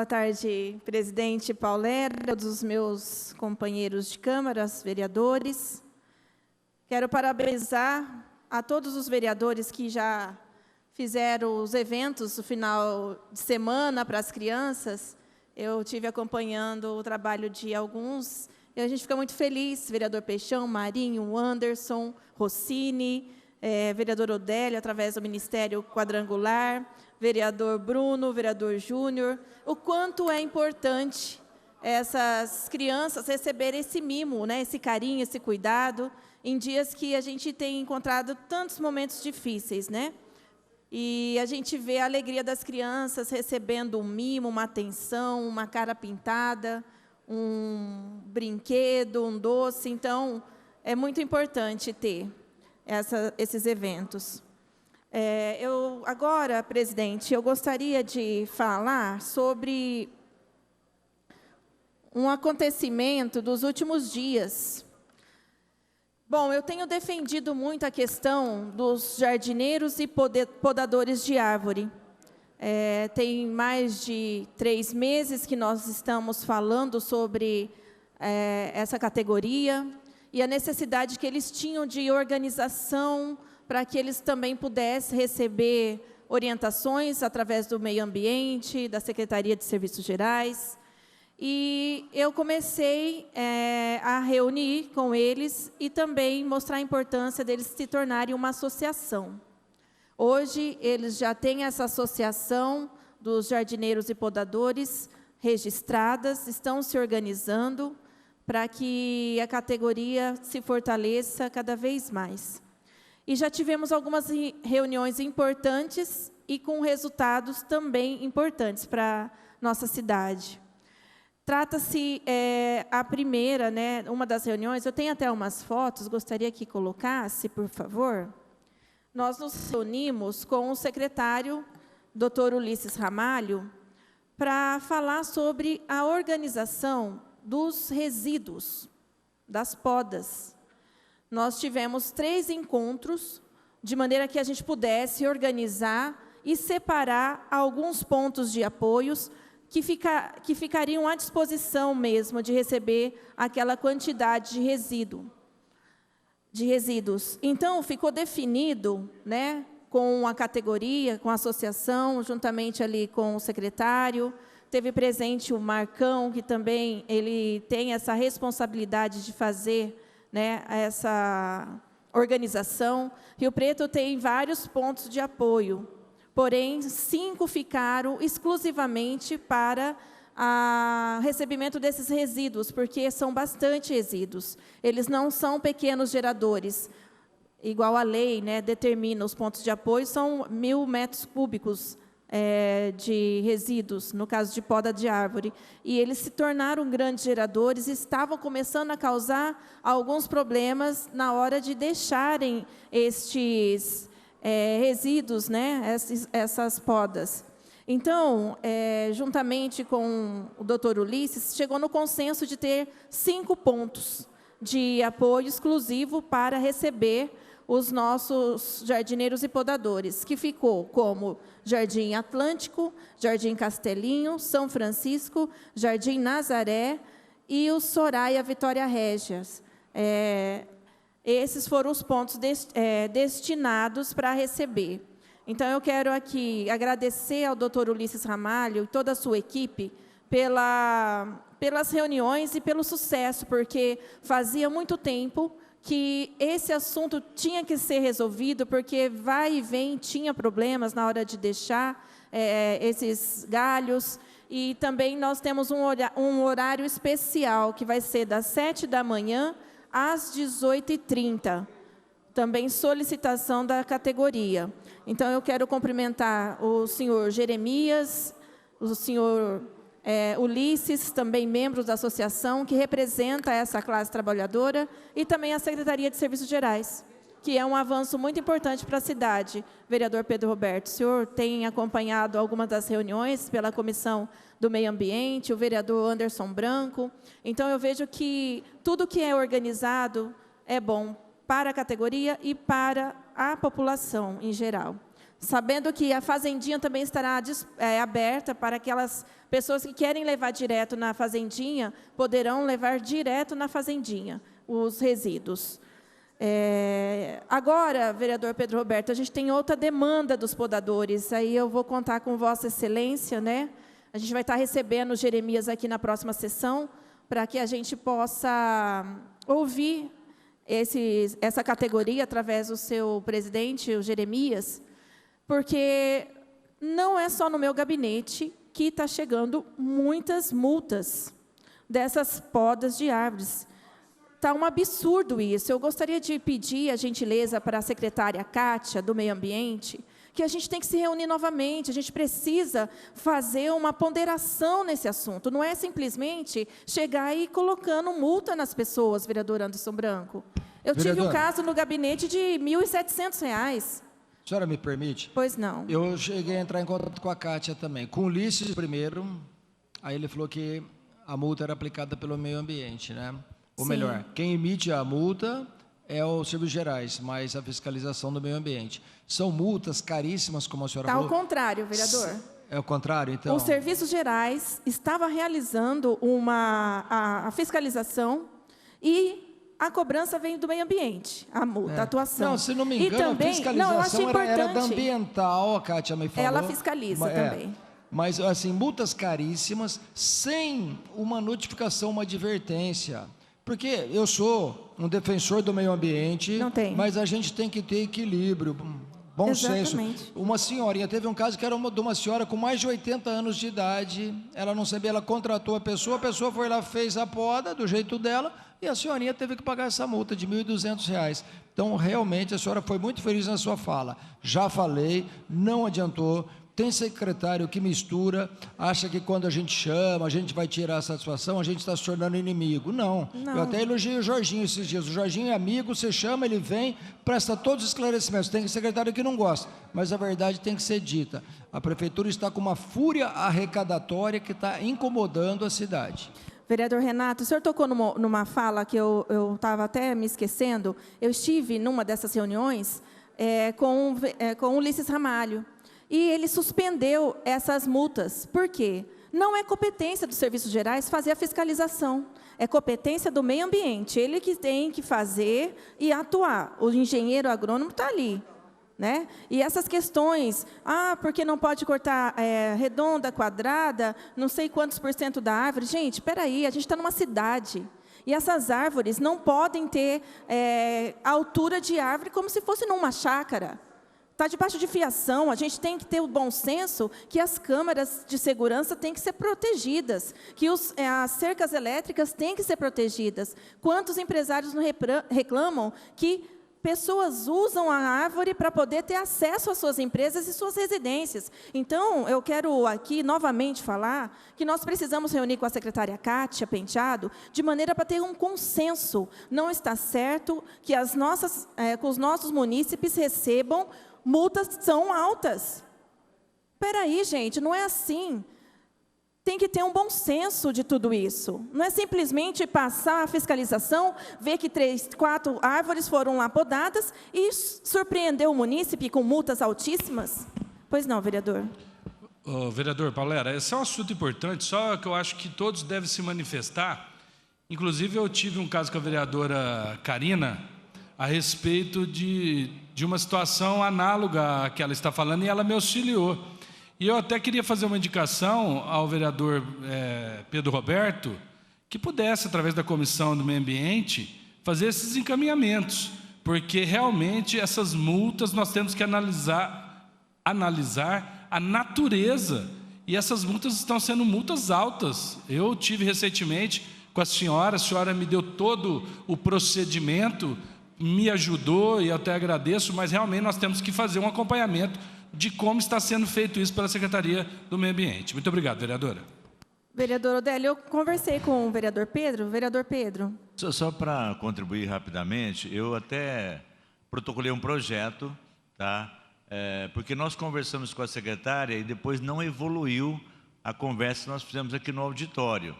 Boa tarde, presidente Paulera, todos os meus companheiros de Câmara, os vereadores. Quero parabenizar a todos os vereadores que já fizeram os eventos no final de semana para as crianças. Eu tive acompanhando o trabalho de alguns e a gente fica muito feliz, vereador Peixão, Marinho, Anderson, Rossini, vereador Odélio, através do Ministério Quadrangular, vereador Bruno, vereador Júnior, o quanto é importante essas crianças receberem esse mimo, né, esse carinho, esse cuidado, em dias que a gente tem encontrado tantos momentos difíceis, né? E a gente vê a alegria das crianças recebendo um mimo, uma atenção, uma cara pintada, um brinquedo, um doce. Então, é muito importante ter esses eventos. Agora, presidente, eu gostaria de falar sobre um acontecimento dos últimos dias. Bom, eu tenho defendido muito a questão dos jardineiros e podadores de árvore. Tem mais de 3 meses que nós estamos falando sobre essa categoria e a necessidade que eles tinham de organização para que eles também pudessem receber orientações através do meio ambiente, da Secretaria de Serviços Gerais. E eu comecei a reunir com eles e também mostrar a importância deles se tornarem uma associação. Hoje, eles já têm essa associação dos jardineiros e podadores registradas, estão se organizando para que a categoria se fortaleça cada vez mais. E já tivemos algumas reuniões importantes e com resultados também importantes para a nossa cidade. Trata-se, a primeira, né, uma das reuniões, eu tenho até umas fotos, gostaria que colocasse, por favor. Nós nos reunimos com o secretário, Dr. Ulisses Ramalho, para falar sobre a organização dos resíduos, das podas. Nós tivemos 3 encontros, de maneira que a gente pudesse organizar e separar alguns pontos de apoios que ficariam à disposição mesmo de receber aquela quantidade de resíduos. Então, ficou definido, né, com a categoria, com a associação, juntamente ali com o secretário. Teve presente o Marcão, que também ele tem essa responsabilidade de fazer, né, essa organização. Rio Preto tem vários pontos de apoio, porém, 5 ficaram exclusivamente para o recebimento desses resíduos, porque são bastante resíduos. Eles não são pequenos geradores, igual a lei, né, determina os pontos de apoio, são 1.000 metros cúbicos de resíduos, no caso de poda de árvore. E eles se tornaram grandes geradores e estavam começando a causar alguns problemas na hora de deixarem estes resíduos, né, essas podas. Então, juntamente com o Dr. Ulisses, chegou no consenso de ter 5 pontos de apoio exclusivo para receber os nossos jardineiros e podadores, que ficou como Jardim Atlântico, Jardim Castelinho, São Francisco, Jardim Nazaré e o Soraya Vitória Régias. Esses foram os pontos destinados para receber. Então, eu quero aqui agradecer ao Dr. Ulisses Ramalho e toda a sua equipe pelas reuniões e pelo sucesso, porque fazia muito tempo que esse assunto tinha que ser resolvido, porque vai e vem, tinha problemas na hora de deixar esses galhos. E também nós temos um horário especial, que vai ser das 7 da manhã às 18h30, também solicitação da categoria. Então, eu quero cumprimentar o senhor Jeremias, o senhor Ulisses, também membros da associação, que representa essa classe trabalhadora, e também a Secretaria de Serviços Gerais, que é um avanço muito importante para a cidade. Vereador Pedro Roberto, o senhor tem acompanhado algumas das reuniões pela Comissão do Meio Ambiente, o vereador Anderson Branco. Então, eu vejo que tudo que é organizado é bom para a categoria e para a população em geral. sabendo que a fazendinha também estará aberta para aquelas pessoas que querem levar direto na fazendinha, poderão levar direto na fazendinha os resíduos. Agora, vereador Pedro Roberto, a gente tem outra demanda dos podadores, aí eu vou contar com Vossa Excelência, né? A gente vai estar recebendo o Jeremias aqui na próxima sessão, para que a gente possa ouvir essa categoria através do seu presidente, o Jeremias, porque não é só no meu gabinete que está chegando muitas multas dessas podas de árvores. Está um absurdo isso. Eu gostaria de pedir a gentileza para a secretária Kátia, do Meio Ambiente, que a gente tem que se reunir novamente, a gente precisa fazer uma ponderação nesse assunto. Não é simplesmente chegar aí colocando multa nas pessoas, vereador Anderson Branco. Eu tive um caso no gabinete de R$ 1.700. A senhora me permite? Pois não. Eu cheguei a entrar em contato com a Kátia também. Com o Ulisses primeiro, aí ele falou que a multa era aplicada pelo meio ambiente, né? Ou melhor, quem emite a multa é o Serviços Gerais, mas a fiscalização do meio ambiente. São multas caríssimas, como a senhora falou. Está ao contrário, vereador. É o contrário, então? Os Serviços Gerais estava realizando a fiscalização e a cobrança vem do meio ambiente, a multa, a atuação. Não, se não me engano, também, a fiscalização era da importante. ambiental, a Kátia me falou. Ela fiscaliza também. Mas, assim, multas caríssimas, sem uma notificação, uma advertência. Porque eu sou um defensor do meio ambiente, mas a gente tem que ter equilíbrio, bom senso. Uma senhorinha, teve um caso que era de uma senhora com mais de 80 anos de idade, ela não sabia, ela contratou a pessoa foi lá, fez a poda do jeito dela, e a senhorinha teve que pagar essa multa de R$ 1.200. Então, realmente, a senhora foi muito feliz na sua fala. Já falei, não adiantou. Tem secretário que mistura, acha que quando a gente chama, a gente vai tirar a satisfação, a gente está se tornando inimigo. Não. Eu até elogiei o Jorginho esses dias. O Jorginho é amigo, você chama, ele vem, presta todos os esclarecimentos. Tem secretário que não gosta, mas a verdade tem que ser dita. A prefeitura está com uma fúria arrecadatória que está incomodando a cidade. Vereador Renato, o senhor tocou numa fala que eu estava até me esquecendo. Eu estive numa dessas reuniões com o Ulisses Ramalho. E ele suspendeu essas multas. Por quê? Não é competência dos Serviços Gerais fazer a fiscalização. É competência do meio ambiente. Ele que tem que fazer e atuar. O engenheiro agrônomo está ali, né? E essas questões, porque não pode cortar redonda, quadrada, não sei quantos % da árvore. Gente, espera aí, a gente está numa cidade. E essas árvores não podem ter altura de árvore como se fosse numa chácara. Está debaixo de fiação, a gente tem que ter o bom senso que as câmeras de segurança têm que ser protegidas, que as cercas elétricas têm que ser protegidas. Quantos empresários não reclamam que pessoas usam a árvore para poder ter acesso às suas empresas e suas residências? Então, eu quero aqui novamente falar que nós precisamos reunir com a secretária Kátia Penteado, de maneira para ter um consenso. Não está certo que que os nossos munícipes recebam multas tão altas. Espera aí, gente, não é assim. Tem que ter um bom senso de tudo isso. Não é simplesmente passar a fiscalização, ver que 3, 4 árvores foram lá podadas e surpreender o munícipe com multas altíssimas? Pois não, vereador. Vereador Paulera, esse é um assunto importante, só que eu acho que todos devem se manifestar. Inclusive, eu tive um caso com a vereadora Karina a respeito de uma situação análoga à que ela está falando, e ela me auxiliou. E eu até queria fazer uma indicação ao vereador Pedro Roberto, que pudesse, através da Comissão do Meio Ambiente, fazer esses encaminhamentos, porque realmente essas multas nós temos que analisar a natureza, e essas multas estão sendo multas altas. Eu tive recentemente com a senhora me deu todo o procedimento, me ajudou e eu até agradeço, mas realmente nós temos que fazer um acompanhamento de como está sendo feito isso pela Secretaria do Meio Ambiente. Muito obrigado, vereadora. Vereador Odélio, eu conversei com o vereador Pedro. Vereador Pedro. Só para contribuir rapidamente, eu até protocolei um projeto, tá? Porque nós conversamos com a secretária e depois não evoluiu a conversa que nós fizemos aqui no auditório.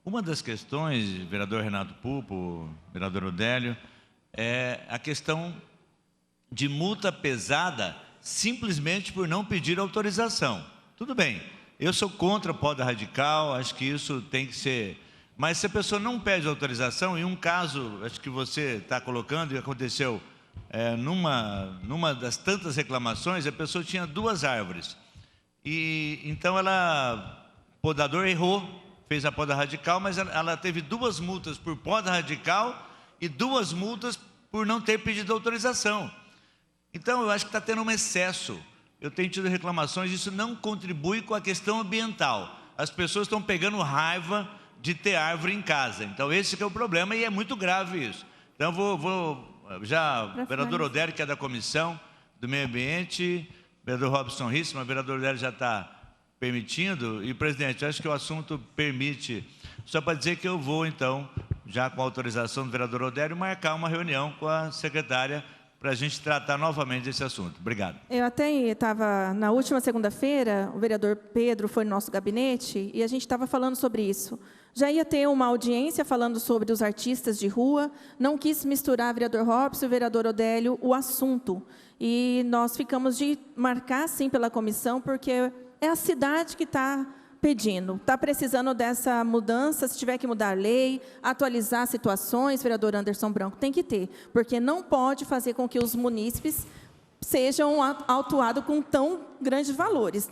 Uma das questões, vereador Renato Pupo, vereador Odélio, é a questão de multa pesada simplesmente por não pedir autorização. Tudo bem, eu sou contra a poda radical, acho que isso tem que ser... Mas se a pessoa não pede autorização, em um caso, acho que você está colocando, e aconteceu numa das tantas reclamações, a pessoa tinha 2 árvores. E então o podador errou, fez a poda radical, mas ela teve 2 multas por poda radical e 2 multas por não ter pedido autorização. Então, eu acho que está tendo um excesso. Eu tenho tido reclamações, isso não contribui com a questão ambiental. As pessoas estão pegando raiva de ter árvore em casa. Então, esse que é o problema e é muito grave isso. Então, o vereador Odério, que é da Comissão do Meio Ambiente, vereador Robson Rissman, o vereador Odério já está permitindo. E, presidente, acho que o assunto permite, só para dizer que eu vou, então, já com a autorização do vereador Odério, marcar uma reunião com a secretária para a gente tratar novamente desse assunto. Obrigado. Eu até estava, na última segunda-feira, o vereador Pedro foi no nosso gabinete e a gente estava falando sobre isso. Já ia ter uma audiência falando sobre os artistas de rua, não quis misturar o vereador Robson e o vereador Odélio o assunto. E nós ficamos de marcar, sim, pela comissão, porque é a cidade que está pedindo, está precisando dessa mudança, se tiver que mudar a lei, atualizar situações, vereador Anderson Branco, tem que ter, porque não pode fazer com que os munícipes sejam autuados com tão grandes valores.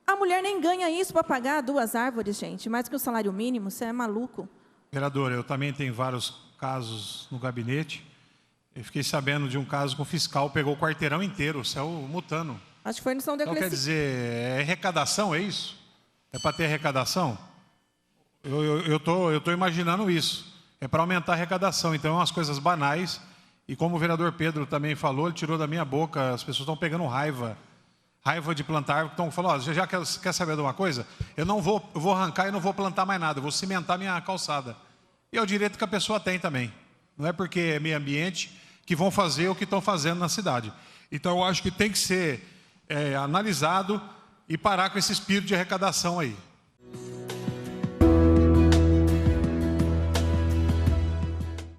A mulher nem ganha isso para pagar 2 árvores, gente, mais que o salário mínimo, você é maluco. Vereador, eu também tenho vários casos no gabinete, eu fiquei sabendo de um caso que o fiscal pegou o quarteirão inteiro, o céu multando. Acho que foi no São Então, quer dizer, é arrecadação, é isso? É para ter arrecadação? Eu tô imaginando isso. É para aumentar a arrecadação. Então, é umas coisas banais. E como o vereador Pedro também falou, ele tirou da minha boca, as pessoas estão pegando raiva de plantar árvore. Estão falando, já quer saber de uma coisa? Eu vou arrancar e não vou plantar mais nada, eu vou cimentar minha calçada. E é o direito que a pessoa tem também. Não é porque é meio ambiente que vão fazer o que estão fazendo na cidade. Então, eu acho que tem que ser analisado e parar com esse espírito de arrecadação aí.